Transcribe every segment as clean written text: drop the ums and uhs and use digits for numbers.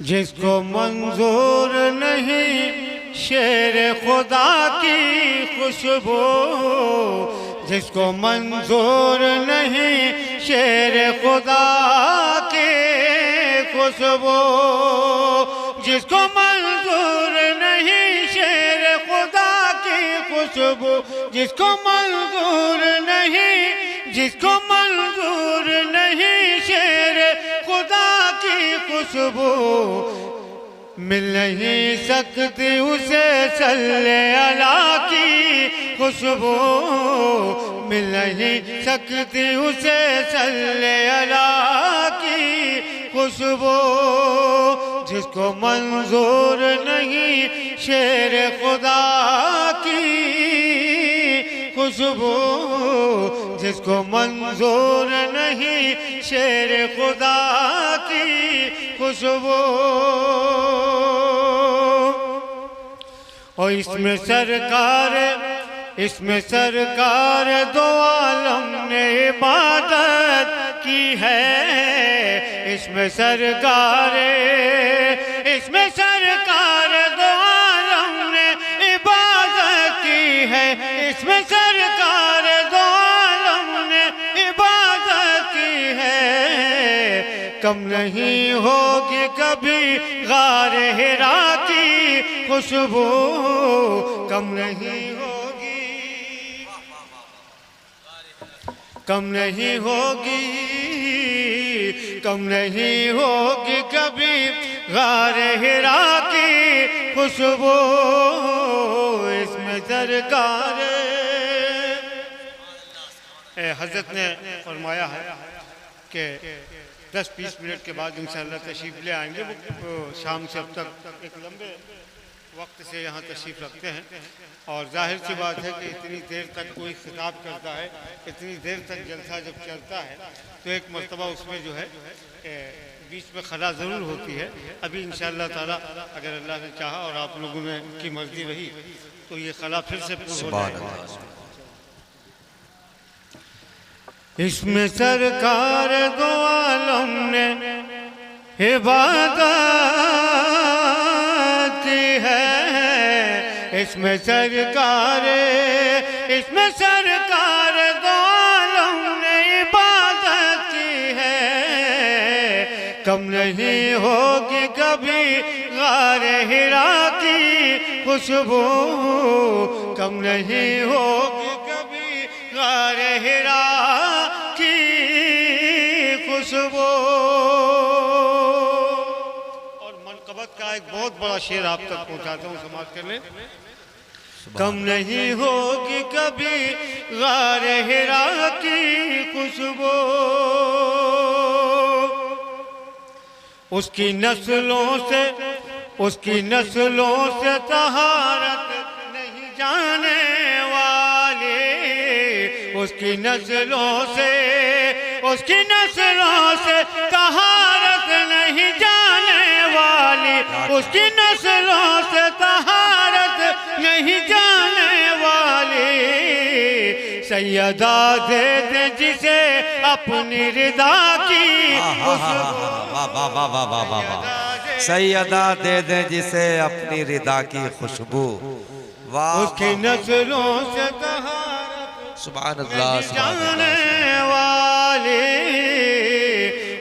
जिसको मंजूर नहीं शेर खुदा की खुशबू, जिसको मंजूर नहीं शेर खुदा की खुशबू, जिसको मंजूर नहीं शेर खुदा की खुशबू, जिसको मंजूर नहीं, जिसको मंजूर नहीं शेर खुदा की खुशबू, मिल नहीं सकती उसे सल्ले अला की खुशबू, मिल नहीं सकती उसे सल्ले अला की खुशबू, जिसको मंजूर नहीं शेर खुदा की खुशबू, जिसको मंजूर नहीं शेर खुदा की खुशबू। और इसमें सरकार दो आलम ने इबादत की है, इसमें सरकार दो आलम ने इबादत की है, इसमें सरकार दो आलम ने इबादत की है। कम नहीं होगी कभी गार हिरा की खुशबू, कम नहीं होगी, कम नहीं होगी, कम नहीं होगी कभी गार हिरा की खुशबू, इसमें सरकार। हजरत ने फरमाया है कि 10-20 मिनट के बाद इंशाअल्लाह तशरीफ़ ले आएंगे। वो शाम से अब तक एक लंबे वक्त से यहाँ तशरीफ़ रखते हैं और जाहिर सी बात है कि इतनी देर तक कोई खिताब करता है, इतनी देर तक जलसा जब चलता है तो एक मरतबा उसमें जो है बीच में खला ज़रूर होती है। अभी इंशाअल्लाह ताला अगर अल्लाह ने चाहा और आप लोगों ने की मर्ज़ी रही तो ये खला फिर से पूर्ण हो जाएगा। इसमें सरकार दो आलम ने इबादत की है, इसमें सरकार दो आलम ने इबादत की है। कम नहीं होगी कभी गार हिरा की खुशबू, कम नहीं होगी कभी गार हिरा की खुशबू। और मनक़बत का एक बहुत बड़ा शेर आप तक पहुंचाता हूँ, समाज कर लें। कम नहीं होगी कभी गार हिरा की खुशबू, उसकी नस्लों से तहारत नहीं जाने वाली, उसकी नस्लों से तहारत नहीं जाने वाली, उसकी नस्लों से तहारत नहीं जाने वाली। सैयदा दे दे जिसे अपनी रिदा की खुशबू, सैयदा दे दे जिसे अपनी रिदा की खुशबू, उसकी नस्लों से तहारत सुभान अल्लाह जाने वाली,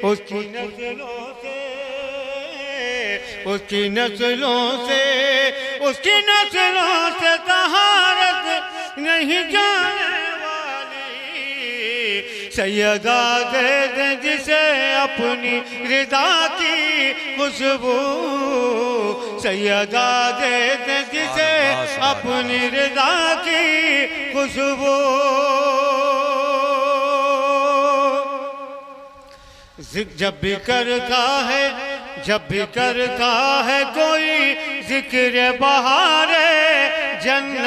उसकी नस्लों से तहारत नहीं जाने वाली। सैयदा दे दे जिसे अपनी रिदा की खुशबू, सैयदा दे दे जिसे अपनी रिदा की खुशबू। जब भी करता है कोई जिक्र बहारे जन्नत,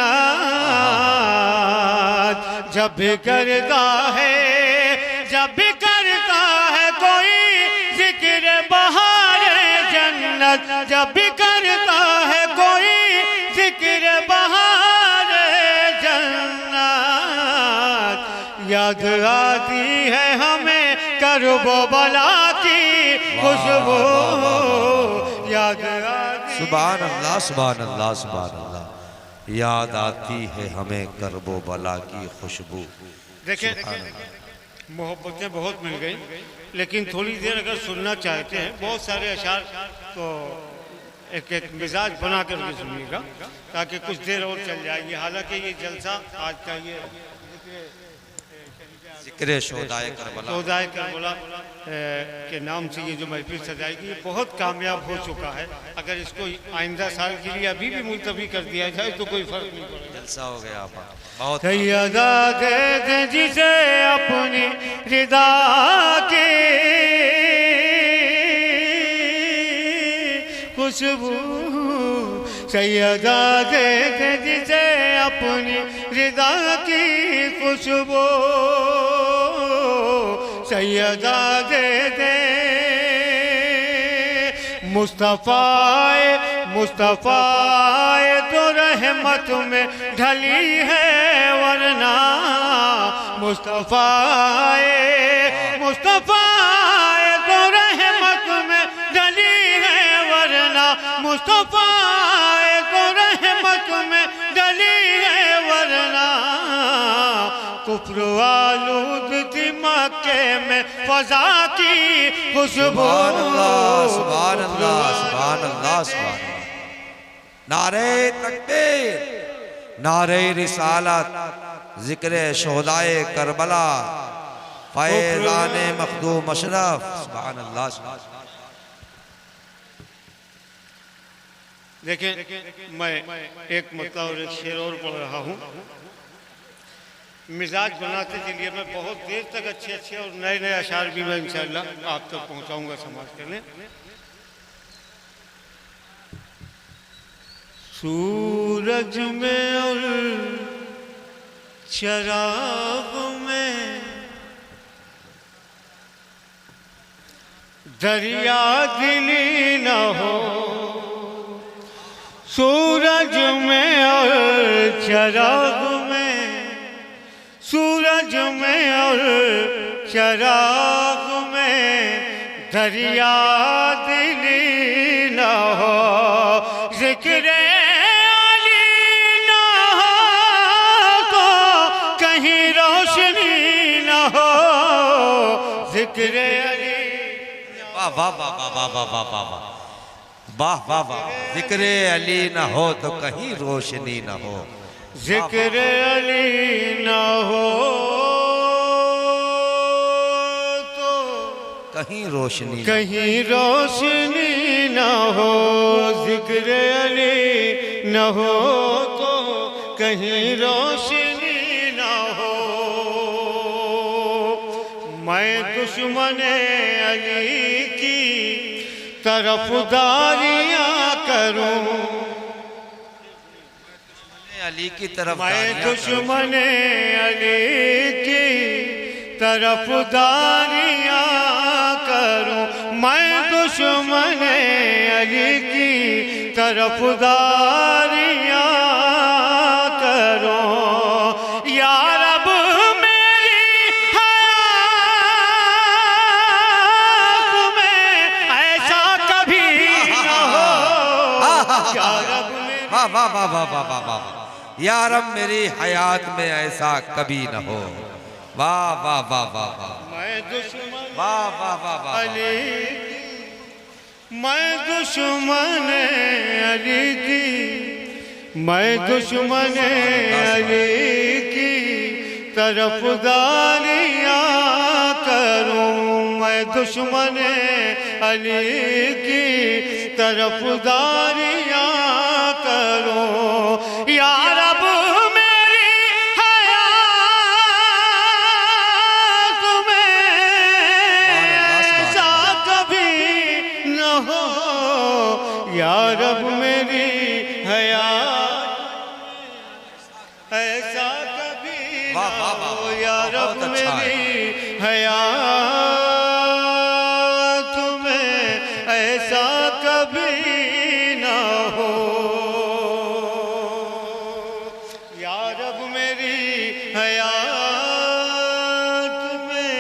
जब भी करता है कोई जिक्र बहारे जन्नत, जब भी करता है कोई जिक्र बहारे जन्नत, याद आती है हमें करबो बला की खुशबू, सुभान अल्लाह सुभान अल्लाह सुभान अल्लाह। याद आती है हमें करबो बला की खुशबू। देखें, मोहब्बतें बहुत मिल गई, लेकिन थोड़ी देर अगर सुनना चाहते हैं बहुत सारे अशार तो एक एक मिजाज बना कर के सुनिएगा ताकि कुछ देर और चल जाएगी। हालांकि ये जलसा आज का ये जिक्र शोदाए करबला शोदाए करबला के नाम से ये जो महफिल सजाएगी ये बहुत कामयाब हो चुका है। अगर इसको आइंदा साल के लिए अभी भी मुलतवी कर दिया जाए तो कोई फर्क नहीं पड़ेगा। जलसा हो गया आपा बहुत। सैयदा दे दे जिसे अपनी रिदा की खुशबू, सैयदा दे दे जिसे अपनी रिदा की खुशबू, सैयदा दे दे मुस्तफ़ाए मुस्तफ़ाए तो रहमत में ढली है वरना, मुस्तफ़ाए मुस्तफ़ाए तो रहमत में ढली है वरना, मुस्तफ़ाए तो रहमत में ढली है वरना, कुफ्र आलूद थी मक्के में फजा की खुशबू। सुभान अल्लाह सुभान अल्लाह सुभान अल्लाह सुभान अल्लाह। नारे तकबीर, नारे रिसालत, जिक्र शोदाए करबला, फैज़ान मखदूम अशरफ। सुभान अल्लाह सुभान अल्लाह। देखें, मैं एक मतलब और एक शेर और पढ़ रहा हूँ। मिजाज बनाते चलिए, मैं बहुत देर तक अच्छे अच्छे और नए नए अशार भी मैं इंशाअल्लाह आप तक पहुँचाऊँगा समाज करने। सूरज में और शराब में दरिया दिली न हो, सूरज में और शराब में, सूरज में और शराब में दरिया दिली न हो, जिक्र अली न हो तो कहीं रोशनी न हो, जिक्र अली। वाह वाह वाह वाह वाह वाह वाह वाह वाह वाह वाह। जिक्र अली न हो तो कहीं रोशनी न हो, जिक्र अली न हो तो कहीं रोशनी कहीं रोशनी न हो, जिक्र अली न हो तो कहीं रोशनी न हो। मैं दुश्मन अली की तरफदारियां करूं, अली की तरफ, मैं दुश्मन अली की तरफदारियां करूं, मैं दुश्मन अली की तरफदारियां करूं। या रब मेरी हयात में ऐसा कभी न हो, या रब वाह वाह वाह वाह वाह वाह वाह। या रब मेरी हयात में ऐसा कभी न हो। वाह वाह वाह वाह वाह। मैं दुश्मन वाह वाह वाह वाह। अली, मैं दुश्मन अली की, मैं दुश्मन अली की तरफदारियां करूं, मैं दुश्मन अली की तरफदारियां करूं। या रब मेरी हयात में ऐसा कभी न हो, या रब मेरी हयात ऐसा कभी न हो, या रब मेरी हयात में ऐसा कभी न हो, या रब मेरी हयात में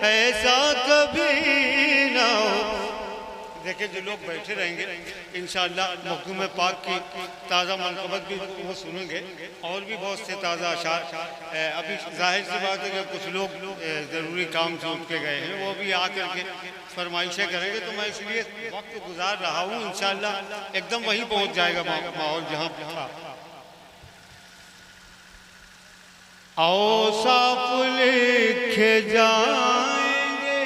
ऐसा कभी न हो। देखिए जगह जो लोग बैठे रहेंगे इंशाअल्लाह मखदूम पाक की ताज़ा मनक़बत भी वो सुनेंगे और भी बहुत से ताज़ा अशार। अभी जाहिर सी बात है कि कुछ लोग ज़रूरी काम से उठ के गए हैं, वो भी आकर के फरमाइशें करेंगे, तो मैं इसलिए वक्त गुजार रहा हूँ। इंशाअल्लाह एकदम वहीं पहुँच जाएगा माहौल जहाँ था। औसाफ लिखे जाएंगे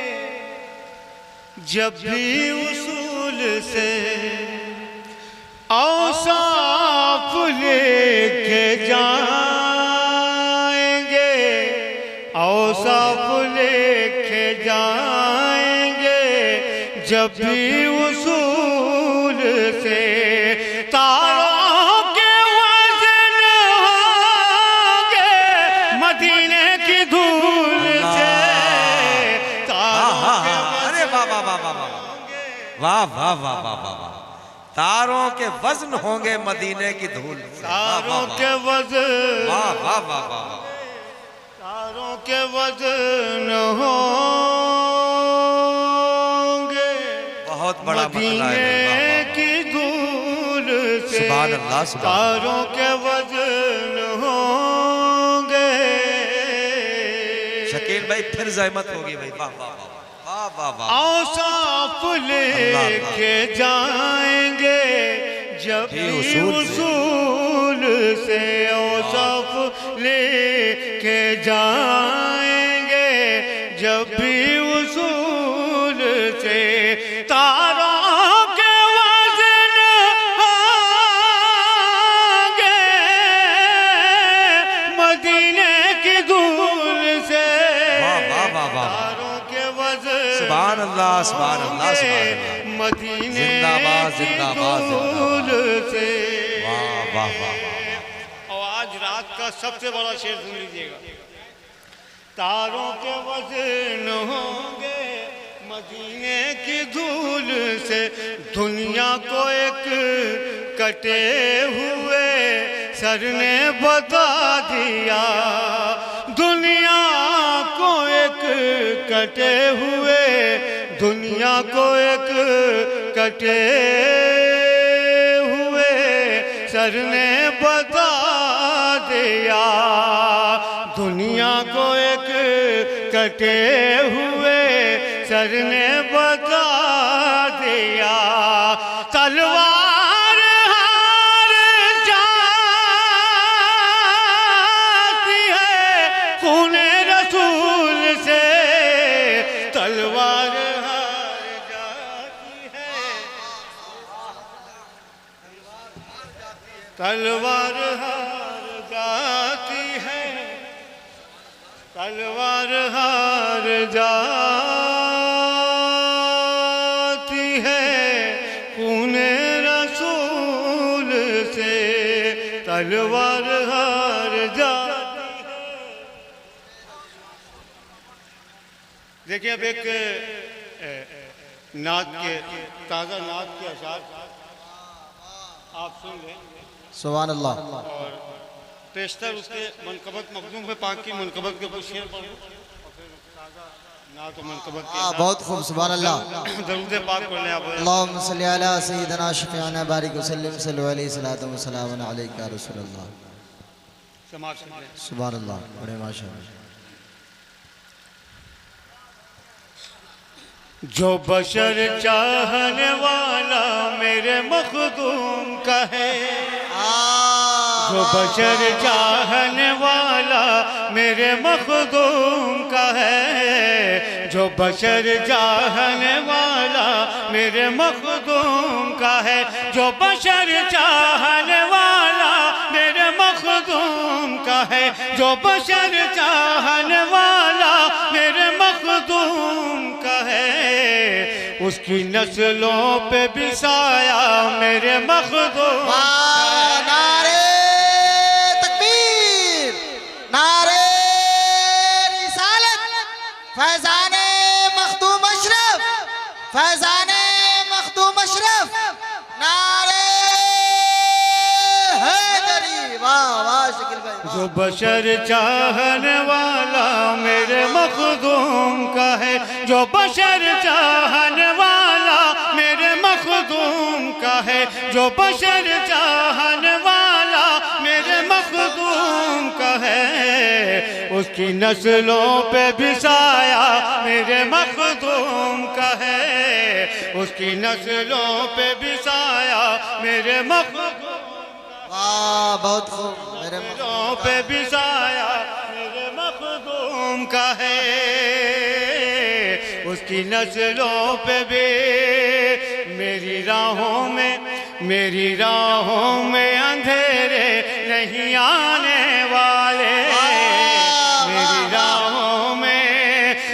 जब भी उसूल से, औसाफ लिखे जाएंगे, औसाफ लिखे जाएंगे जब भी उसूल से। तारों के वज़न होंगे मदीने की धूल से, तारों के अरे वाह वाह वाह वाह वाह वाह वाह वाह वाह वाह, तारों के वजन होंगे मदीने की धूल से। तारों के वज़न, वाह वाह वाह वाह, तारों के वज़न होंगे बहुत बड़ा मसला है। मदीने की धूल से। सुभान अल्लाह, सुभान तारों के वज़न होंगे। शकील भाई फिर ज़हमत होगी भाई, वाह वाह वाह वाह वाह वाह। औसाफ लेके जाएंगे जब भी उसूल से, औसाफ लेके जाएंगे जब भी उसूल से। तारों के वज़न होंगे मदीने की धूल से। वाह वाह वाह वाह, तारों के वज़न सुभान अल्लाह, सुभान अल्लाह, सुभान अल्लाह। मदीने जिंदाबाद जिंदाबाद धूल से। वाह वाह वाह। और आज रात का सबसे बड़ा शेर सुन लीजिएगा। तारों के वज़न होंगे मदीने की धूल से। दुनिया को एक कटे हुए सर ने बता दिया, दुनिया को एक कटे हुए, दुनिया को एक कटे हुए सर ने बता दिया, दुनिया को एक कटे हुए सर ने बता दिया। तलवार हार जाती है खूने रसूल से, तलवार हार जाती है, तलवार हार जाती है, तलवार हार जाती है खूने रसूल से, तलवार हार जाती है। देखिए अब एक नात के ताज़ा नात के अशार आप सुन लें। सुभान अल्लाह। और पेशतर उसके मनक़बत मखदूम पाक की मनक़बत के कुछ शेर पढ़ूं और फिर ताज़ा नात और मनक़बत के बहुत खूब, सुभान अल्लाह। दरूद पाक पढ़ लें आप। अल्लाहुम्मा सल्ली अला सय्यिदिना शफीअना बारिक वसल्लिम सल्लल्लाहु अलैहि वसल्लम अलैका रसूलल्लाह। समाज सुन लें। सुभान अल्लाह, बड़े माशाअल्लाह। जो बशर चाहने वाला मेरे मखदूम का है, जो बशर चाहने वाला मेरे मखदूम का है, जो बशर चाहने वाला मेरे मखदूम का है, जो बशर चाहने वाला मेरे मखदूम का है, जो बशर चाहने वाला मेरे मखदूम का है, उसकी नस्लों पे भी साया मेरे मखदूम। नारे तकबीर, नारे रिसालत, फैज़ाने मखदूम अशरफ, फैज़ाने मखदूम अशरफ, नारे हैदरी। वाह वाह शकील भाई। जो बशर चाहने वाला मेरे मखदूम का है, जो बशर चाहने वाला मेरे है, जो बशर चाहन वाला मेरे मखदूम का है, उसकी नस्लों पे भी साया मेरे मखदूम का है, उसकी नस्लों पे भी साया मेरे मखदूम, वाह बहुत खूब मेरे नस्लों पे भी साया मेरे मखदूम का है, उसकी नस्लों पे भी मेरी राहों में अंधेरे नहीं आने वाले,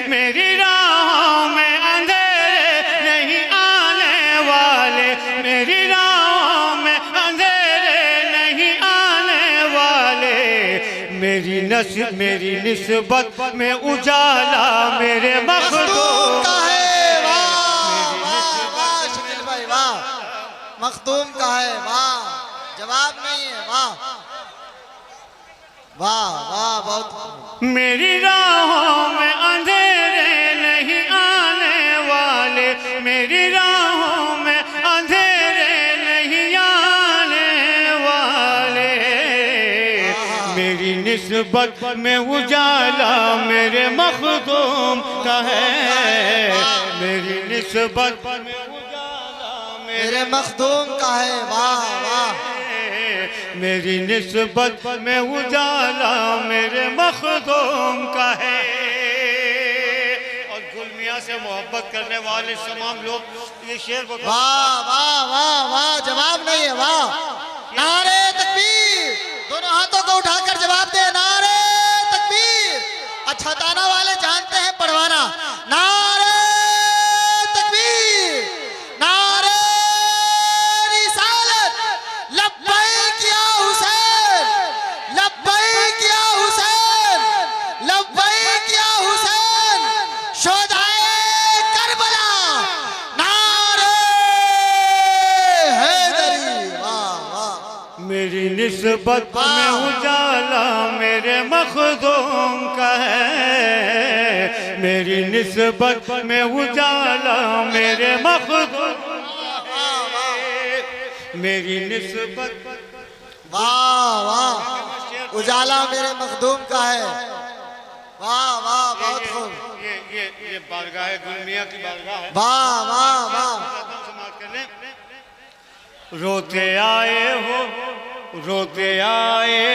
मेरी राहों में अंधेरे नहीं आने वाले, मेरी राहों में अंधेरे नहीं आने वाले, मेरी निस्बत में उजाला मेरे मखदूम का है। वाह वाह वाह शकील भाई वाह, मखदूम का है, वाह जवाब नहीं है, वाह वाह वाह बहुत मेरी राहों में अंधेरे नहीं आने वाले, मेरी राहों में अंधेरे नहीं आने वाले, मेरी निस्बत में उजाला मेरे मखदूम का है, मेरी निस्बत में उजाला मेरे मखदूम का है, वाह वाह मेरी निस्बत में उजाला मेरे मखदूम का है। और गुल मियां से मोहब्बत करने वाले तमाम लोग ये शेर वाह वाह वाह वाह जवाब नहीं है, वाह नारे तकबीर, दोनों हाथों को उठाकर जवाब दे, नारे तकबीर। अच्छा ताना वाले जानते हैं पढ़वाना, नारे तकबीर, नारे रिसालत, लब्बैक या हुसैन, लब्बैक या हुसैन, लब्बैक या हुसैन, शोधाए करबला, नारे हैदरी। वाह वाह मेरी निस्बत में उजाला मेरे मखदूम का है, मेरी निस्बत में उजाला मेरे मखदूम, मेरी निस्बत वाह वाह उजाला मेरे मखदूम का है, वाह वाह बहुत खूब, ये बारगाह है, गुल मियां की बारगाह है। वाह वाह वाह समाज कर लें। रोते आए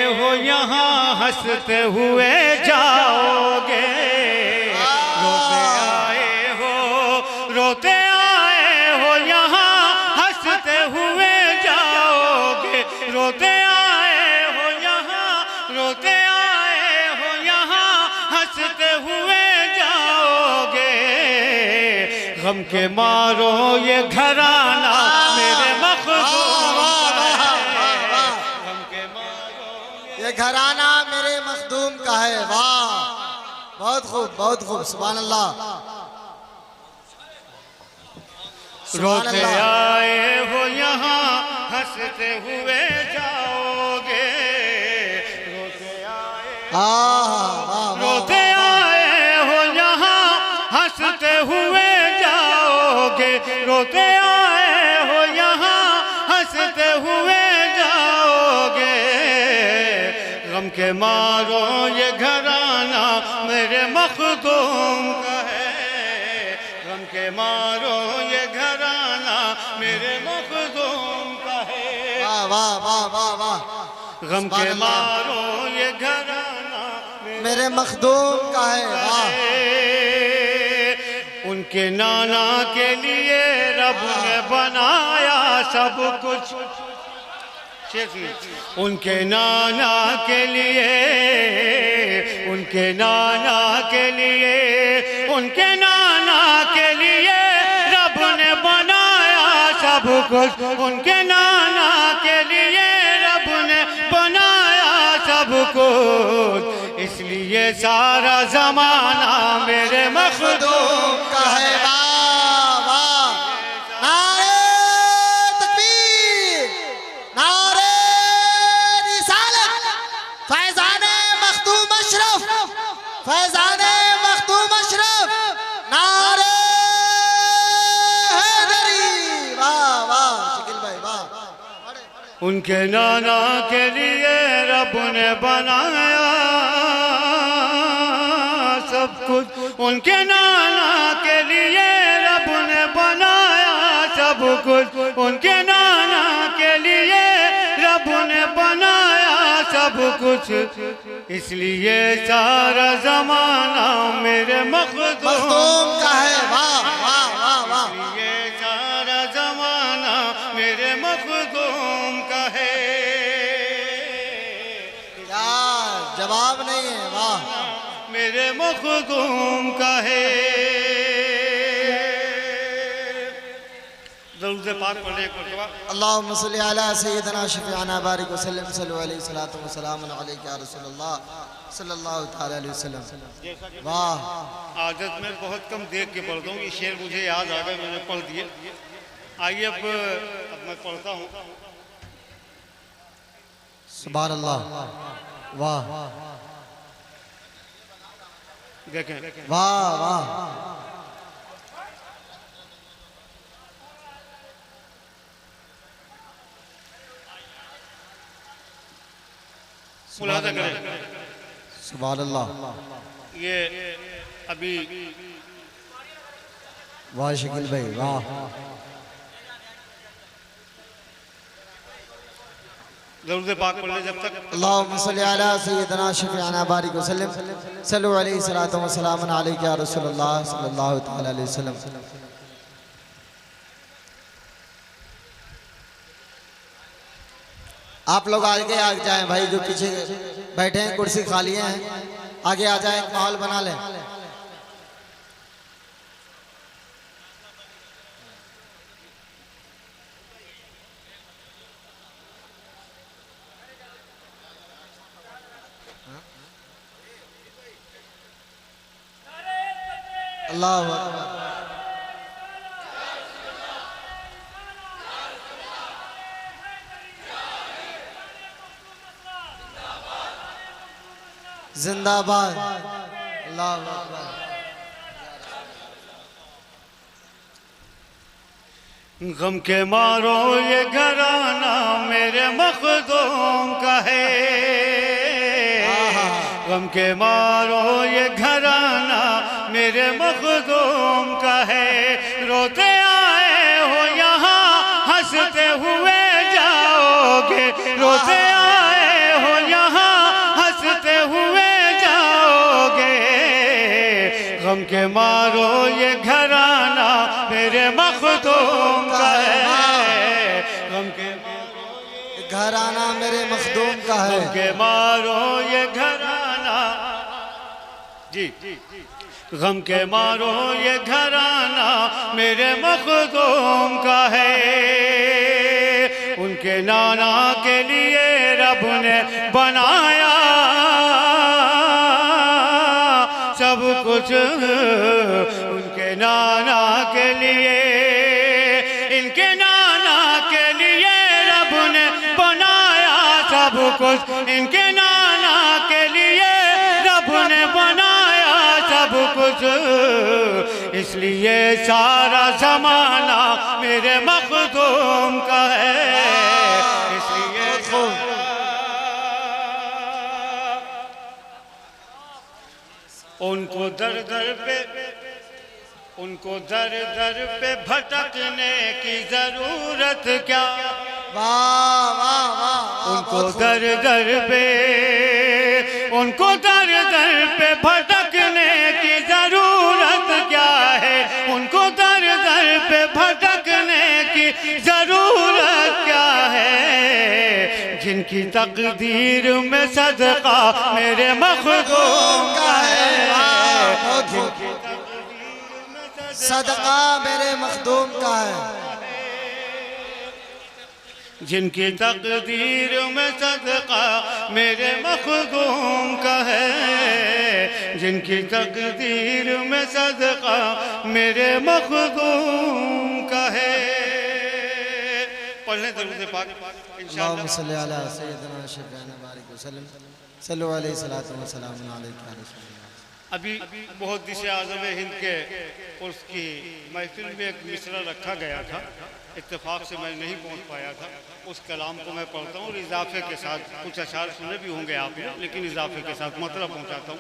हो यहाँ हंसते हुए जाओगे, रोते आए हो यहाँ हंसते हुए जाओगे, रोते आए हो यहाँ हंसते हुए जाओगे, गम के मारो ये घराना मेरे मखदूम का है, गम के मारो ये घराना मेरे मखदूम का है, वाह बहुत खूब सुभान अल्लाह। रोते आए हो यहाँ हंसते हुए जाओगे, रोते आए हो यहाँ हंसते हुए जाओगे, रोते आए हो यहाँ हंसते हुए जाओगे, गम के मारो ये घराना मेरे मखदूम का है, गम के मारो ये घराना मेरे मखदूम का है, वाह वाह वाह वाह वाह गम के मारो ये घराना मेरे मखदूम का है, वाह उनके नाना के लिए रब ने बनाया सब कुछ, उनके नाना के लिए रब ने बनाया सब कुछ, उनके नाना के लिए रब ने बनाया सब कुछ, इसलिए सारा जमाना मेरे मखदूम का है, वाह वाह नारे तकबीर, नारे रिसालत, फैज़ाने मखदूम अशरफ, फैज़ाने मखदूम अशरफ, नारे हैदरी। वाह वाह शकील भाई वाह। उनके नाना के लिए रब ने बनाया सब कुछ, उनके नाना के लिए रब ने बनाया सब कुछ, उनके नाना के लिए रब ने बनाया सब कुछ, इसलिए सारा जमाना मेरे मखदूम का है। वाह वाह वाह वाह। ये सारा जमाना मेरे मखदूम का है। क्या जवाब नहीं है। वाह। मेरे मखदूम का है। दरूद पाक पढ़े एक मरतबा। अल्लाहुम्मा सल्ली अला सय्यिदना शफीअना बारिक वसल्लम सल्लल्लाहु अलैहि सलातो व सलाम अलैका या रसूलल्लाह सल्लल्लाहु तआला अलैहि वसल्लम। वाह। आदत में बहुत कम देख के पढ़ता हूँ, ये शेर मुझे याद आ गए, मैंने पढ़ दिए। आइए अब मैं पढ़ता हूँ। सुभान अल्लाह। वाह देखें, वाह वाह। मुलाहाजा करें। सुभान अल्लाह। ये अभी वाह शकील भाई वाह। दरूद पाक पढ़ ले जब तक। अल्लाहुम्मा सल्ली अला सय्यिदना शफीअना बारिक वसल्लम सल्लल्लाहु अलैहि सलातो व सलाम अलैका या रसूलल्लाह सल्लल्लाहु तआला अलैहि वसल्लम। आप लोग आगे आ जाएं भाई, जो पीछे बैठे हैं कुर्सी खाली हैं, आगे आ जाएं, माहौल बना लें। अल्लाहु अकबर। जिंदाबाद। अल्लाहु अकबर। गम के मारो ये घराना मेरे मखदूम का है। गम के मारो ये घराना मेरे मखदूम का है। रोते आए हो यहाँ हंसते हुए जाओगे, रोते आए हो यहाँ हंसते हुए जाओगे। गम के मारो ये घराना मेरे मखदूम का है। गम के घराना मेरे मखदूम का है। गम के मारो ये घराना जी, गम के मारो ये घराना मेरे मखदूम का है। उनके नाना के लिए रब ने बनाया सब कुछ, उनके नाना के लिए, इनके नाना के लिए रब ने बनाया सब कुछ, इनके नाना के लिए रब ने बनाया सब कुछ, इसलिए सारा जमाना मेरे मखदूम का है। इसलिए उनको दर दर पे, उनको दर दर पे भटकने की जरूरत क्या। वाह वाह वाह। उनको दर दर पे, उनको दर दर पे भटकने की जरूरत क्या है। उनको दर दर पे भटकने की जरूरत क्या है। जिनकी तकदीर में सदका मेरे मखदूम का है। सदका मेरे मखदूम का है। जिनकी तकदीर में सदका मेरे मखदूम का है। जिनकी तकदीर में सदका मेरे मखदूम का है। पढ़ने दरूद पाक अल्लाहुम्मा सल्ली अला सय्यिदना शफीअना बारिक वसल्लम सल्लल्लाहु अलैहि सलातो व सलाम अलैका या रसूलल्लाह। अभी बहुत दिशे आज़म हिंद के उर्स की महफिल में एक मिसरा रखा गया था। इत्तेफाक से मैं नहीं पहुंच पाया था। उस कलाम को मैं पढ़ता हूँ और इजाफे के साथ, कुछ अशार सुने भी होंगे आपने, लेकिन इजाफे के साथ मतलब पहुँचाता हूँ।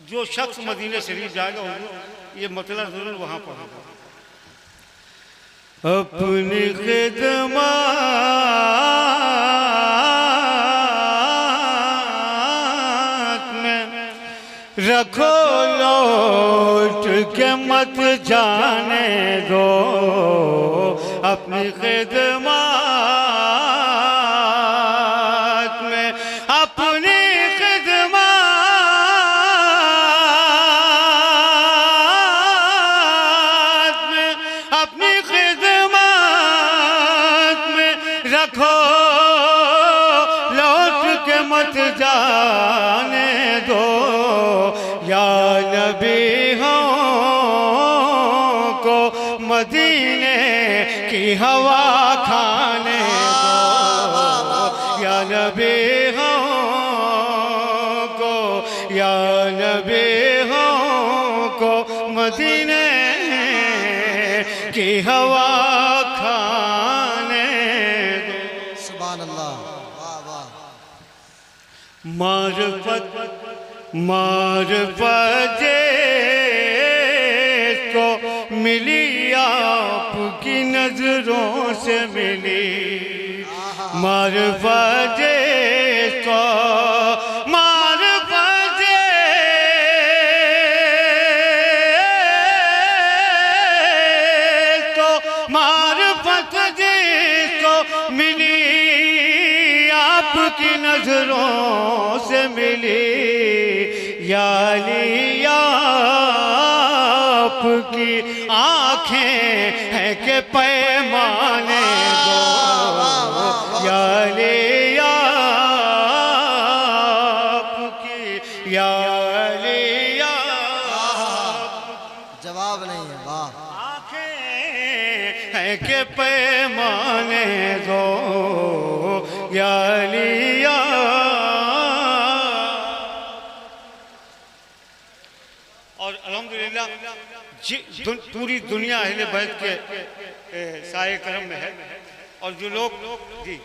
जो शख्स मदीने शरीफ जाएगा हुजूर ये मतलब ज़रूर वहाँ पढ़ेगा। अपनी खिदमत में रखो लौट के मत जाने दो, अपनी खिदमत में, अपनी खिदमत में, अपनी खिदमत में रखो लौट के मत जाने दो, या नबी हो को मदीने की हवा खाने दो, या नबी हो को, या नबी हो को मदीने की हवा खाने दो। सुभान अल्लाह, वाह वाह। मारफत मारफत को मिली आपकी नजरों से मिली, मारफत को, मारफत को, मारफत को मिली आपकी नजरों से मिली, या अली आपकी आँखें हैं के पैमाने दो, या अली आपकी, या अली जवाब नहीं है, वाह। आँखें हैं के पैमाने दो, या अली और अल्हम्दुलिल्लाह पूरी दुनिया अहले बैत के साए करम में है। और जो लोग जी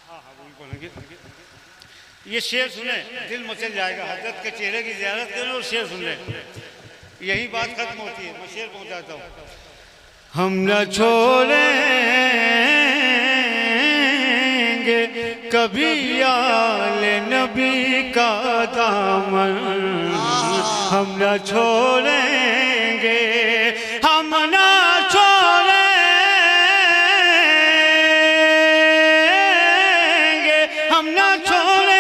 हाँ हाँ वही बोलेंगे। ये शेर सुने दिल मचल जाएगा, हजरत के चेहरे की ज़ियारत करें और शेर सुन लें, यही बात खत्म होती है। मैं शेर पहुंचाता हूँ। हम न छोड़ेंगे कभी आले नबी का दामन, हम न छोड़ेंगे, हम न छोड़ेंगे, हम न छोड़ेंगे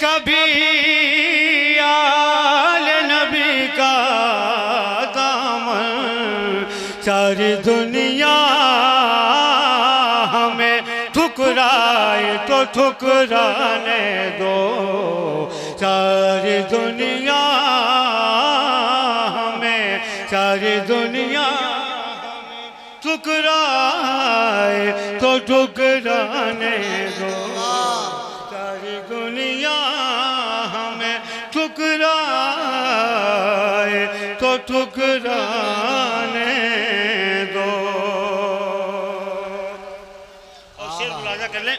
कभी आले नबी का दामन। सारी दुनिया हमें ठुकराए तो ठुकराने दो, सारी दुनिया हमें, सारी दुनिया हमें ठुकराए तो ठुकराने दो, सारी दुनिया हमें ठुकराए तो ठुकराने दो। और शेर मुलाजा कर लें,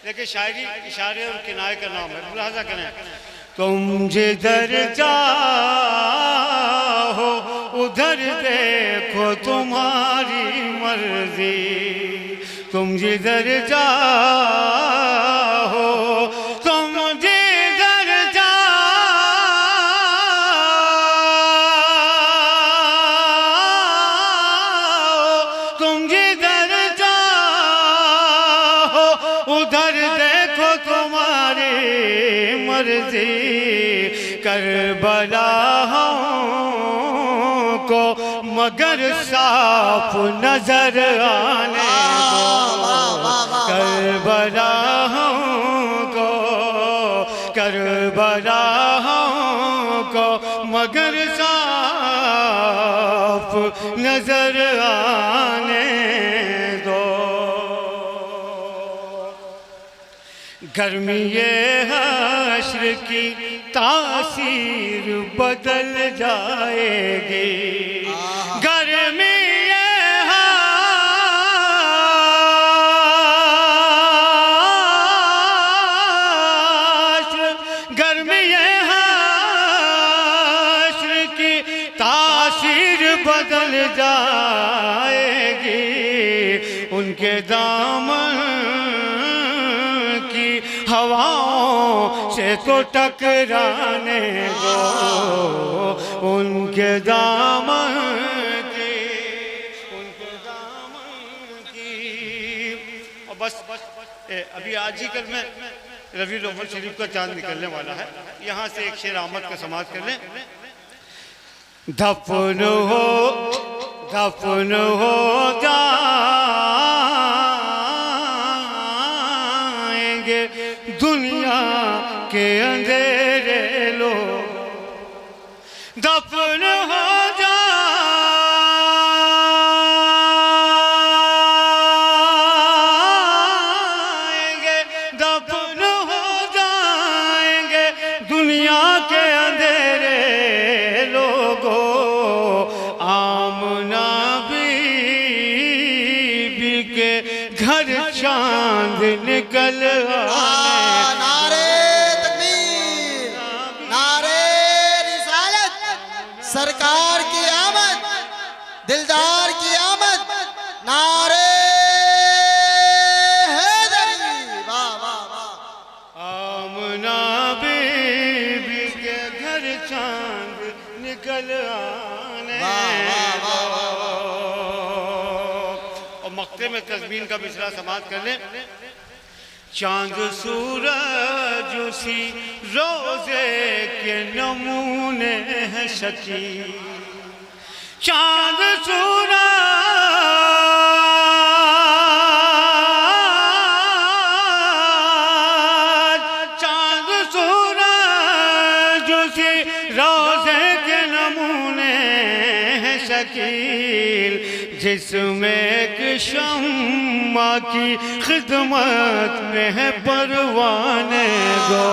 लेकिन शायरी इशारे और किनारे का नाम है, मुलाजा करें। तुम जिधर जाओ उधर देखो तुम्हारी मर्जी, तुम जिधर जाओ, तुम जिधर जाओ, तुम जिधर जाओ उधर देखो तुम्हारी मर्जी। करबला को मगर साफ नजर आने दो, करबला को, करबला को मगर साफ नजर आने दो। गर्मी ये हश्र की तासीर बदल जाएगी। गर्मी बदल जाएगी, उनके दामन की हवाओं से तो टकराने दो, उनके दामन की। और बस अभी आज ही कल में रबीउल अव्वल शरीफ का चांद निकलने वाला है। यहाँ से एक शेर आमद का समाप्त कर लें। दफन हो जाएंगे दुनिया के अंधेरे लोग, दफन हो जाएंगे, दफन हो जाएंगे दुनिया के अंधेरे लोगों। घर चांद निकल नारे तकबीर, नारे रिसालत, सरकार की आमद, दिलदार की आमद, नारे हैदरी। वाह वाह वाह। आमना बीबी के घर चांद निकल आने। मक्ते में तस्बीह का मिसरा समाप्त कर लें। चांद सूरज उसी रोजे के नमूने हैं शकी, चांद सूरज उसी रोजे के नमूने हैं शकील, जिसमें एक शम्मा की खिदमत में है परवाने दो,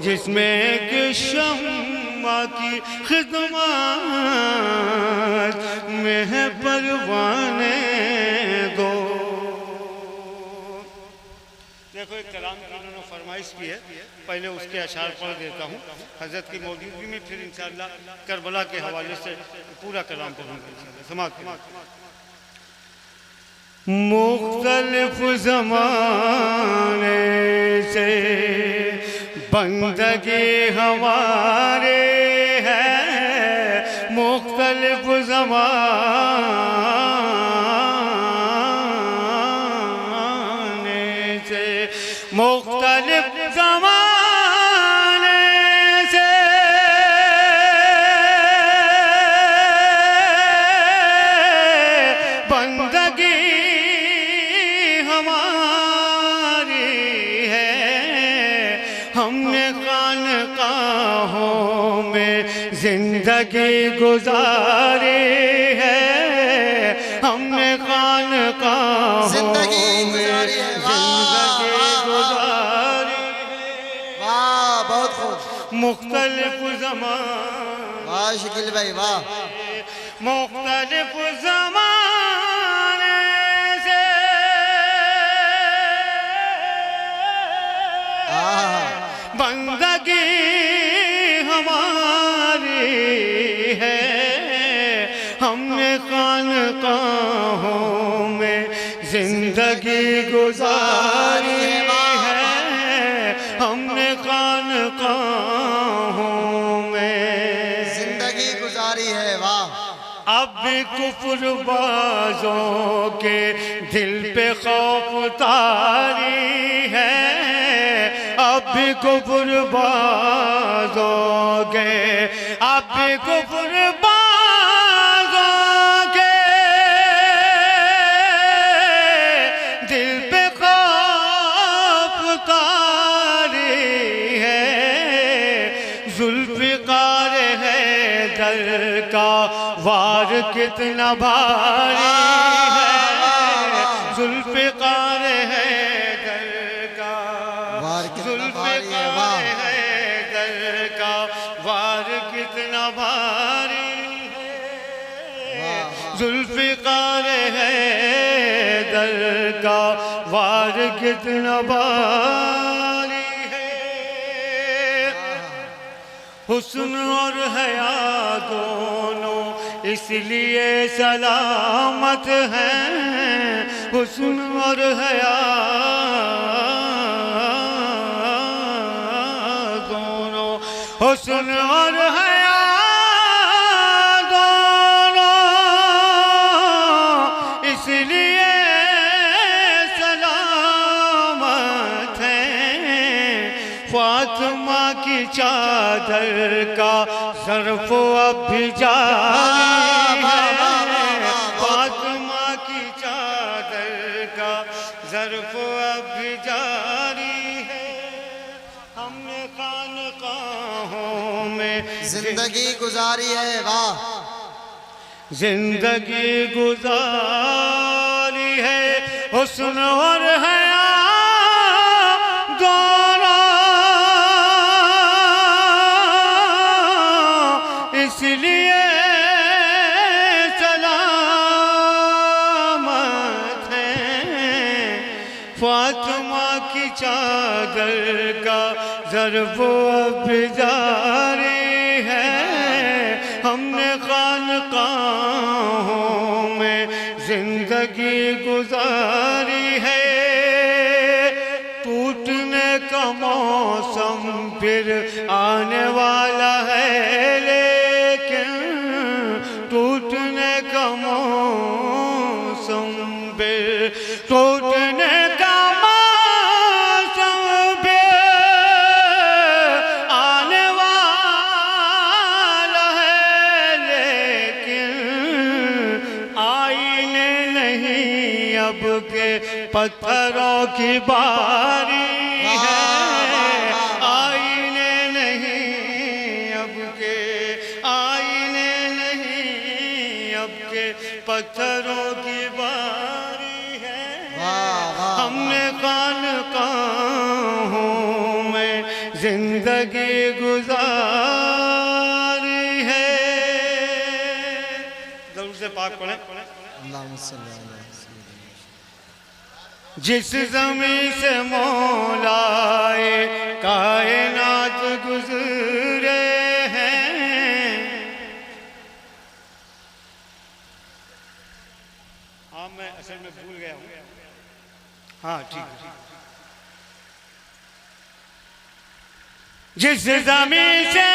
जिसमें एक शम्मा की खिदमत में है परवाने दो। देखो एक कलाम की उन्होंने फरमाइश की है, पहले उसके अशार पढ़ देता हूँ हजरत की मौजूदगी में, फिर इंशाअल्लाह करबला के हवाले से पूरा कलाम पढ़ूंगा इंशाअल्लाह। समाप्त। मुख्तलिफ ज़माने से बंदगी हमारे है, मुख्तलिफ ज़माने से, मुख्तलिफ ज़माने से बंदगी हमारी है, हमने खानकाहों में जिंदगी गुजारी है, हमने खानकाहों जिंदगी गुजारी है। वाह बहुत खूब। मुख्तलिफ ज़मान, वाह शकील भाई वाह। मुख्तलिफ ज़माने से बंदगी हमारी है, हमने खानकाहों में जिंदगी गुजारी है, हमने खानकाहों में जिंदगी गुजारी है। वाह। अब भी कुफ्र बाजों के दिल पे खौफ तारी है, अब भी कुफ्र बाजों के, अब भी कुफ्र बाजों के दिल पे खौफ तारी है, जुल्फ़िकार है दर का वार कितना भारी है, जुल्फ़िकार है दर का वार कितना भारी है। वाह। जुल्फ़िकार है दर का वार कितना बारी है। हुस्न और हया दोनों इसलिए सलामत हैं। हुस्न और हया दोनों, हुस्न और हया दोनों इसलिए सलामत हैं। फातिमा की चादर का ज़र्फ़ अब भी जारी है। फातिमा की चादर का ज़र्फ़ अब भी जारी है। हमने खानक़ाहों में जिंदगी गुजारी है। वाह, जिंदगी गुजारी है। हुस्न और हया इसलिए सलामत हैं। फातिमा की चादर का ज़र्फ़ अब जारी है। हमने खानक़ाहों में जिंदगी गुजारी है। टूटने का मौसम फिर आने वाला है, टूटने का मौसम फिर, टूटने का मौसम फिर आने वाला है। लेकिन आईने नहीं अब के पत्थरों की बारी है। आईने नहीं अब के, आईने के पत्थरों की बारी है। हमने खानक़ाहों में जिंदगी गुजारी है। ज़रूर से पाक पढ़ें। जिस ज़मीं से मौलाए कायनात गुज़रे हैं। हाँ, मैं असल में भूल गया हूँ। हाँ ठीक है। जिस ज़मीं से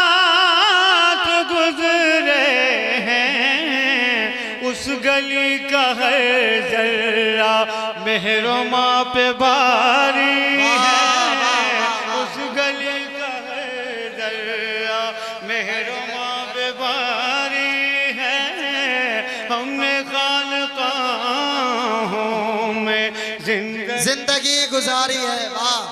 कायनात गुज़रे हैं, उस गली का हर ज़र्रा मेहरमा पे बारी है। उस गली का हर ज़र्रा मेहरमा पे बारी है। हमने खानक़ाहों में जिंदगी गुजारी है। वाह,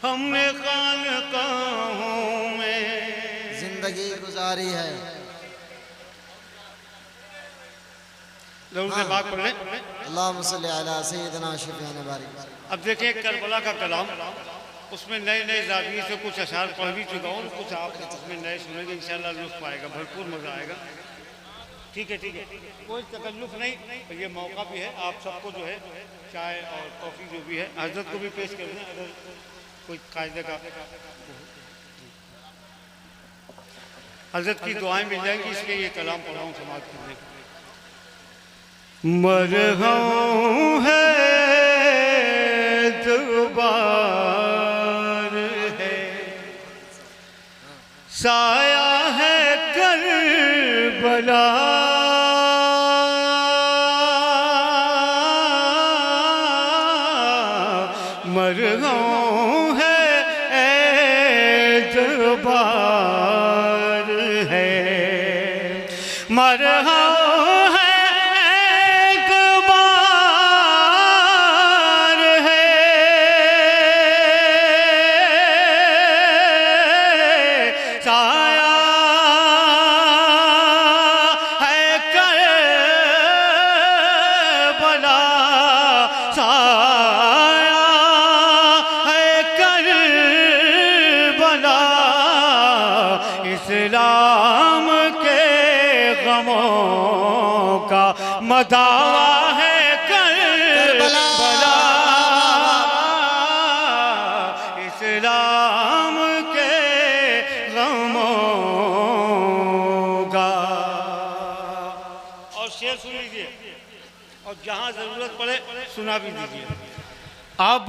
हमने खानक़ाहों में जिंदगी गुजारी है। ज़रूर से बात पढ़ लें। अल्लाहुम्मा सल्ली अला सय्यिदना शफ़ीअन बारिक। अब देखिए करबला का कलाम, उसमें नए नए ज़ाविये से कुछ अशार पढ़ भी चुका हूँ, कुछ आप उसमें नए सुनेंगे। इंशाअल्लाह लुत्फ़ आएगा, भरपूर मज़ा आएगा। ठीक है ठीक है, कोई तकल्लुफ़ नहीं, ये मौका भी है आप सबको जो है चाय और कॉफ़ी जो भी है हज़रत को भी पेश कर दें अगर कोई कायदे का। हज़रत की दुआएं मिल जाएंगी, इसलिए ये कलाम पढ़ा हूँ समाज करने। मरहम है दुबार है, साया है करबला, मरहम है दुबार है, मरहम करबला साया है करबला, इस्लाम के गमों का मदावा है करबला, इस्लाम के गमों का। और शेर सुन लीजिए और जहां जरूरत पड़े सुना भी दीजिए। अब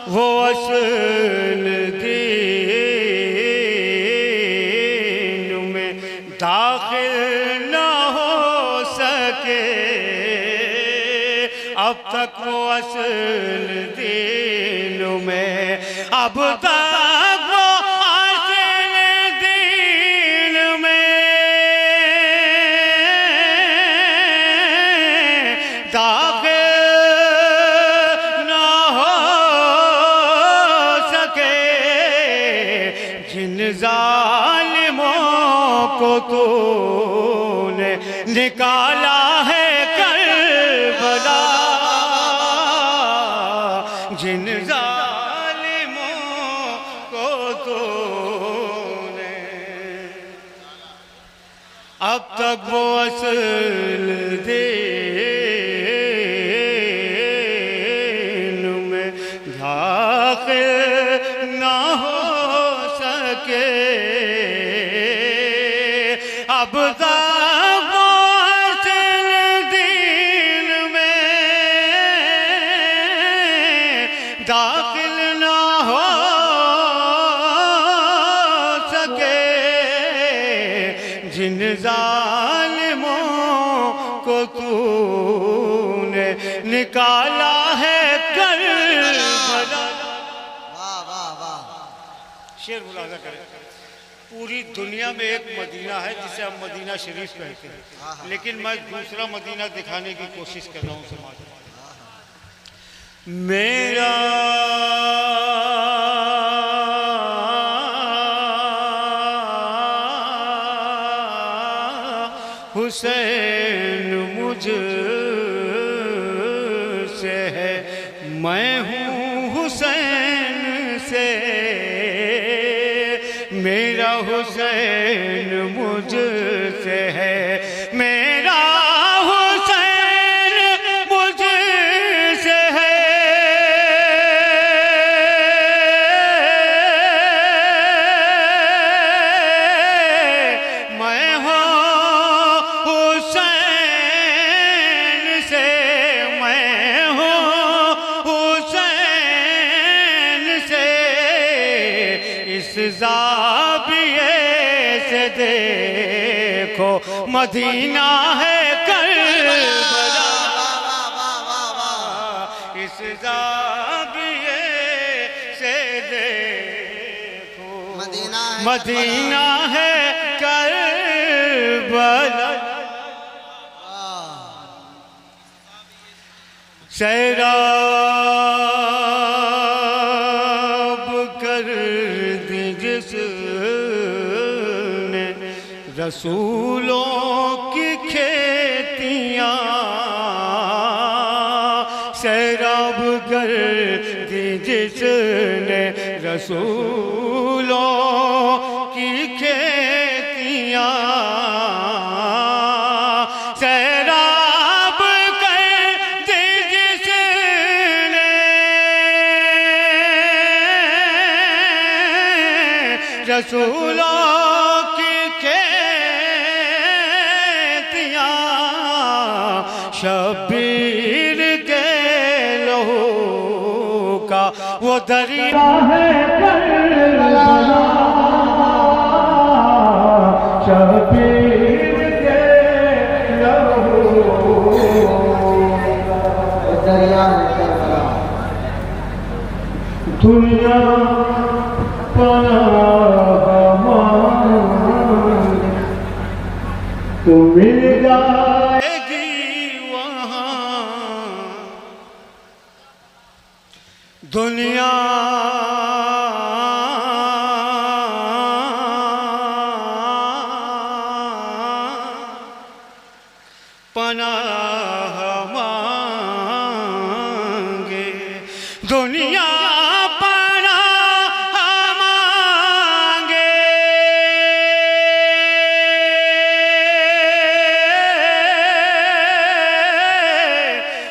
वो असल दीन में दाखिल न हो सके, अब तक वो असल दीन में, अब तक वो असल दीन में दाखिल जालिमों को तूने निकाला है करबला, जिन जालिमों को तूने, अब तक वो असल दीन में दाखिल ना हो सके, अब तक वो असल दीन में दाखिल ना हो सके, जिन जालिमों को तूने निकाला है करबला। शेर मुलाजा करें। पूरी दुनिया में एक मदीना है जिसे हम मदीना शरीफ कहते हैं, लेकिन मैं दूसरा मदीना दिखाने की कोशिश कर रहा हूँ समाज में। मेरा हुसैन मुझसे है, मैं हूँ हुसैन से, मेरा हुसैन मुझसे है, मेरा हुसैन मुझसे है, मैं हूँ हुसैन से, मैं हूँ हुसैन से, इस ज़ाविये से देखो मदीना है करबला, इस ज़ाविये से देखो मदीना है करबला। सैराब कर दी जिसने रसूलों की खेतियाँ, सैराब कर दी जिसने रसूलों की खेतियाँ, सैराब कर दी जिसने रसूलों की खेतियाँ, शबीर के लहू का वो दरिया है करबला, शबीर के लहू का दरिया है करबला। दुनिया तो मिल जाएगी वहाँ, दुनिया पनाह मांगे, दुनिया पनाह मांगे,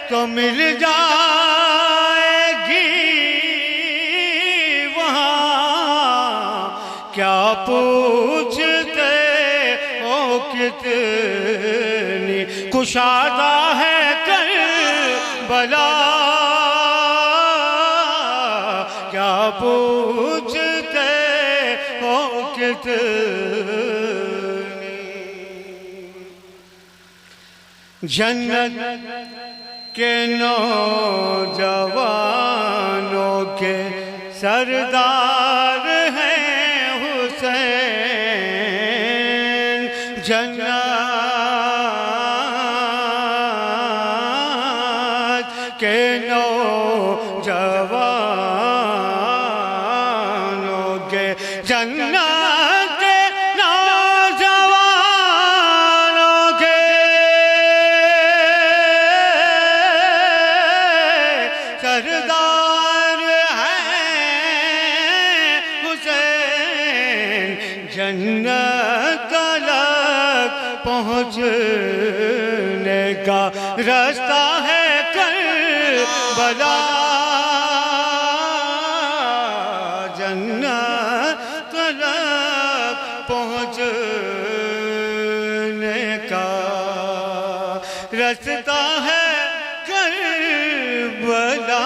तो मिल जाएगी वहाँ, क्या पूछते हो कितनी कुशादा है करबला, क्या पूछते हो कितनी। जन्नत के नौजवानों के सरदार हैं हुसैन, जन्नत के नौजवानों के, जन्नत के नौजवानों के सरदार हैं हुसैन, जन्नत तक पहुँचने का रास्ता है करबला, जन्नत तक पहुँचने का रास्ता है करबला।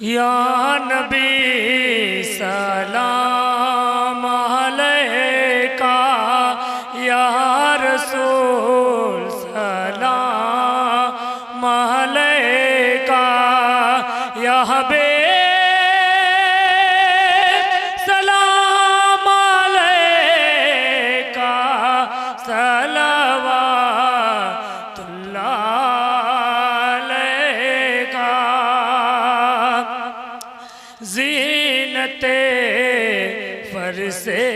या नबी सलाम अलैका, या रसूल सलाम अलैका, या हबीब सलाम अलैका, सलवातुल्लाह अलैका। ज़ीनते फरसे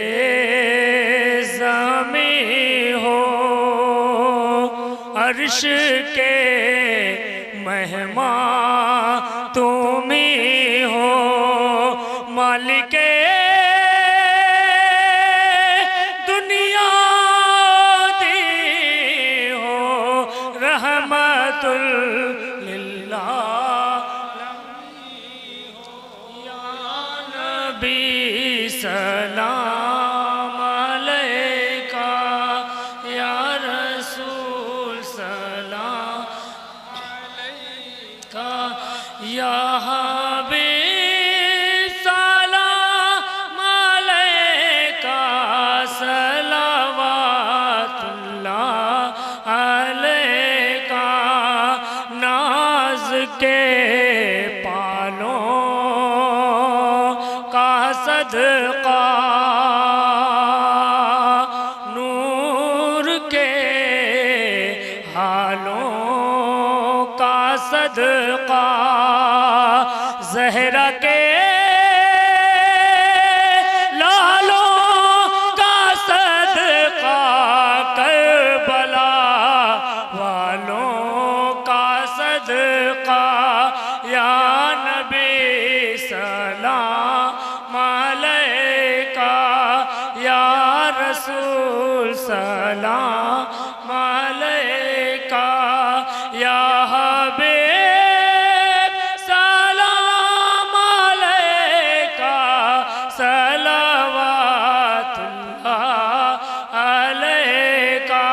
ज़मीं हो, अर्श के मेहमान तुम ही हो, मालिके दुनिया दी हो, रहमतुल सलाम अलैका, या रसूल सलाम अलैका, या हबीब सलाम अलैका, सलवातुल्लाह अलैका। नाज के पालों का सदका, नूर के हालों का सदका, ज़हरा के लालों का सदका, करबला वालों का सदका, या नबी सलाम अलैका, या रसूल सलाम अलैका, या हबीब सलाम अलैका, सलवातुल्लाह अलैका।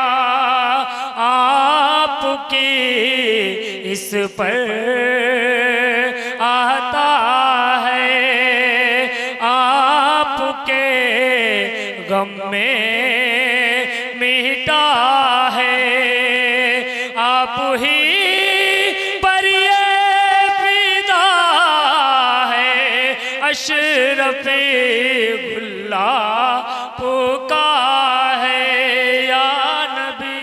आपकी इस पर आता है, आपके गम में मिटा है, आप ही पर ये फिदा है, अशरफे गुल्ला पुका है, या नबी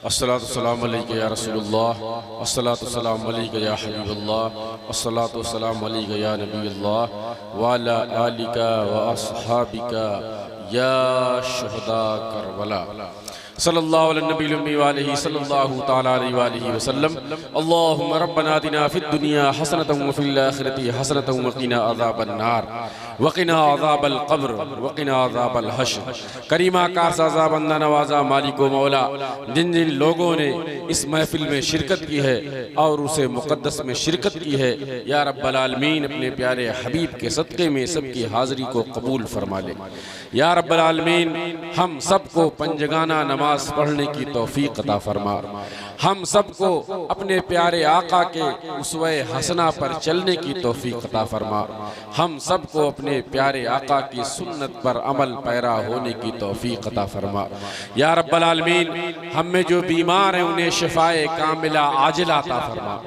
अस्सलातु वस्सलामु अलैका या रसूलुल्लाह, अस्सलातु वस्सलामु अलैका या हबीबल्लाह, अस्सलातु वस्सलामु अलैका या नबील्लाह व अला आलिका व अस्हाबिका या शुहदा करबला सल्लल्लाहु अलैहि नबील उम्मी व अलैहि सल्लल्लाहु तआला अलैहि व आलिहि वसल्लम। अल्लाहुम्मा रब्बना आतिना फिद दुनिया हसनतन व फिल आखिरति हसनतन व क़िना अज़ाबन नार व क़िना अज़ाबल क़ब्र व क़िना अज़ाबल हश्र। करीमा कारसाज़ा बंदा नवाज़ा मालिक व मौला, जिन जिन लोगों ने इस महफिल में शिरकत की है और उसे मुक़द्दस में शिरकत की है, या रब्बल आलमीन अपने प्यारे हबीब के सदक़े में सबकी हाज़िरी को कबूल फरमा ले। या रब्बल आलमीन हम सबको पंजगाना नमाज पढ़ने की तौफीक अता फरमा। हम सबको अपने प्यारे आका के उसवे हसना पर चलने की तौफीक अता फरमा। हम सबको अपने प्यारे आका की सुन्नत पर अमल पैरा होने की तौफीक अता फरमा। या रब्बल आलमीन हम में जो बीमार हैं उन्हें शिफाए कामिला आजिला अता फरमा।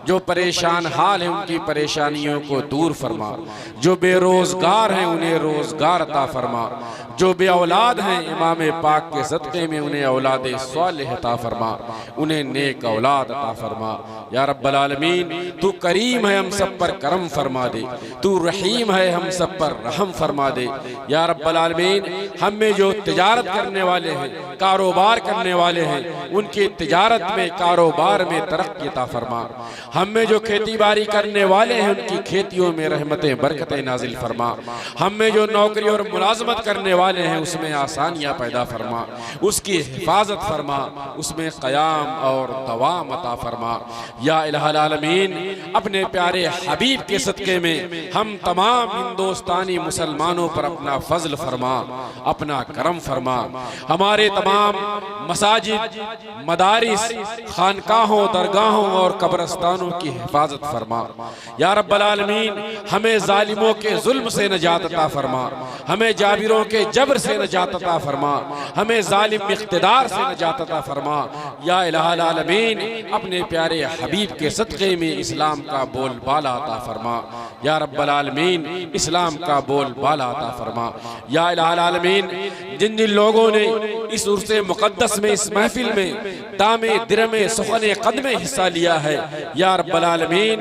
जो परेशान हाल हैं उनकी परेशानियों को दूर फरमा। जो बेरोजगार हैं उन्हें रोजगार अता फरमा। जो बे औलाद हैं इमाम पाक के सदक़े में उन्हें औलाद स्वालिह अता फरमा, उन्हें नेक औलाद अता फरमा। या रब्बल आलमीन तू करीम है, हम सब पर करम फरमा दे। तू रहीम है, हम सब पर रहम फरमा दे। या रब्बल आलमीन हम में जो तिजारत करने वाले हैं, कारोबार करने वाले हैं, उनकी तिजारत में कारोबार में तरक्की अता फरमा। हम में जो खेती बाड़ी करने वाले हैं उनकी खेतियों में रहमतें बरकतें नाजिल फरमा। हम में जो नौकरी और मुलाजमत करने वाले हैं उसमें आसानियाँ पैदा फरमा, उसकी हिफाजत फरमा, उसमें क़याम और दवाम अता फरमा। या इलाहुल आलमीन अपने प्यारे हबीब के सदक़े में हम तमाम हिंदुस्तानी मुसलमानों पर अपना फजल फरमा, अपना करम फरमा। हमारे तमाम मसाजिद, मदारिस, खानकाहों, दरगाहों और कब्रस्तानों की हिफाजत फरमा। या रब्बल आलमीन हमें जालिमों के जुल्म से नजात अता फरमा, हमें जाबिरों के जबर से नजात अता फरमा, हमें जालिम इख्तिदार से नजात अता फरमा। या इलाहुल आलमीन अपने प्यारे हबीब के सदक़े में इस्लाम का बोलबाला अता फरमा। या रब्बल आलमीन इस्लाम का बोलबाला अता फरमा। या इलाहुल आलमीन जिन जिन लोगों ने इस उर्से मुक़द्दस में, इस महफिल में दामे दिरमे सुख़ने क़दमे हिस्सा लिया है, या रब्बल आलमीन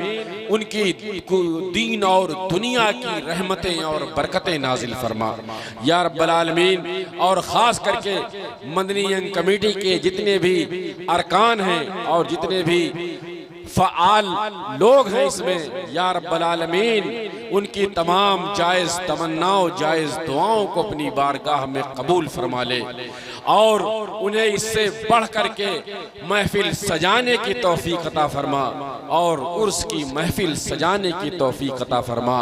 उनकी दीन और दुनिया की रहमतें और बरकतें नाजिल फरमा। या रब्बल आलमीन और ख़ास करके मदनी यंग कमेटी के जितने भी अरकान हैं और जितने भी फ़आल लोग हैं इसमें, या रब्बल आलमीन उनकी तमाम जायज़ तमन्नाओं, जायज़ दुआओं को अपनी बारगाह में कबूल फरमा ले और उन्हें इससे बढ़ करके महफिल सजाने की तौफीक अता फरमा और उर्स की महफिल सजाने की तौफीक अता फरमा।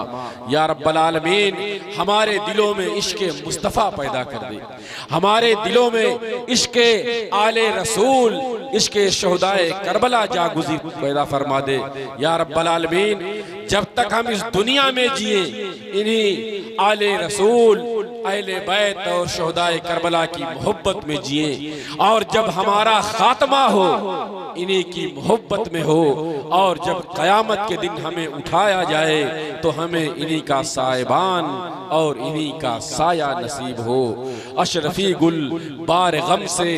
या रब्बल आलमीन हमारे दिलों में इश्क़े मुस्तफ़ा पैदा कर दे, हमारे दिलों में इश्क़े आले रसूल, इश्क़े शोहदाए करबला जागुज़ी पैदा फरमा दे। या रब्बल आलमीन जब तक हम इस दुनिया में जिए इन्हीं आले रसूल, अहले बैत और शोहदाए करबला की मोहब्बत में जिए, और जब हमारा खात्मा हो इन्हीं की मोहब्बत में हो, और जब क़यामत के दिन हमें उठाया जाए तो हमें इन्हीं का साहिबान और इन्हीं का साया नसीब हो। अशरफी गुल बार गम से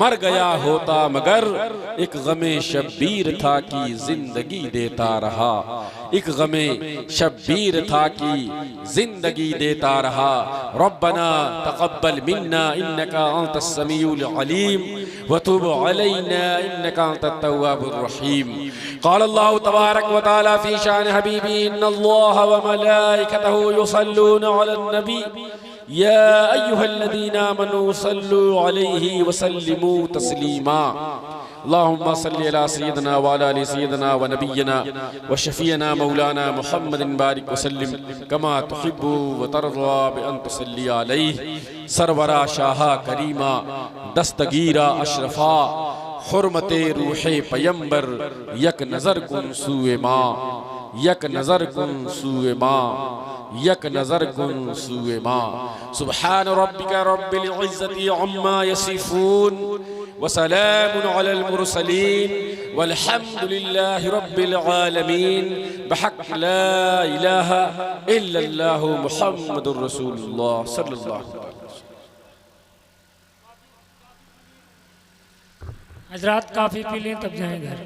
मर गया होता मगर एक गमे शब्बीर था कि जिंदगी देता रहा, एक गमे शब्बीर था कि जिंदगी देता रहा। रब्बना तक़ब्बल मिन्ना इन्नका अंतस समीउल अलीम व तुब अलैना इन्नका अंतत तव्वाबुर रहीम। क़ाल अल्लाहु तबारक व तआला फ़ी शान हबीबी इन्नल्लाह व मलाइकतहु युसल्लूना अलन नबी या अय्युहल्लज़ीना आमनू सल्लू अलैहि व सल्लिमू तस्लीमा। अल्लाहुम्मा सल्लि अला सय्यिदिना व अला आलि सय्यिदिना व नबिय्यिना व शफ़ीअना मौलाना मुहम्मदिन बारिक व सल्लिम कमा तुहिब्बु व तर्ज़ा बि अन तुसल्ली अलैहि। सरवरा शाहा करीमा दस्तगीरा अशरफा हुर्मते रूहे पैगंबर यक नज़र कुन सूए माँ, यक नज़र कुन सूए माँ, यक नज़र कुन सूए माँ। सुब्हान रब्बिका रब्बिल इज़्ज़ति अम्मा यसिफून व सलामुन अलल मुरसलीन वल्हम्दुलिल्लाहि रब्बिल आलमीन बिहक़्क़ि ला इलाहा इल्लल्लाहु मुहम्मदुर रसूलुल्लाह सल्लल्लाहु अलैहि वसल्लम। हजरात काफ़ी पी लें तब जाएं घर।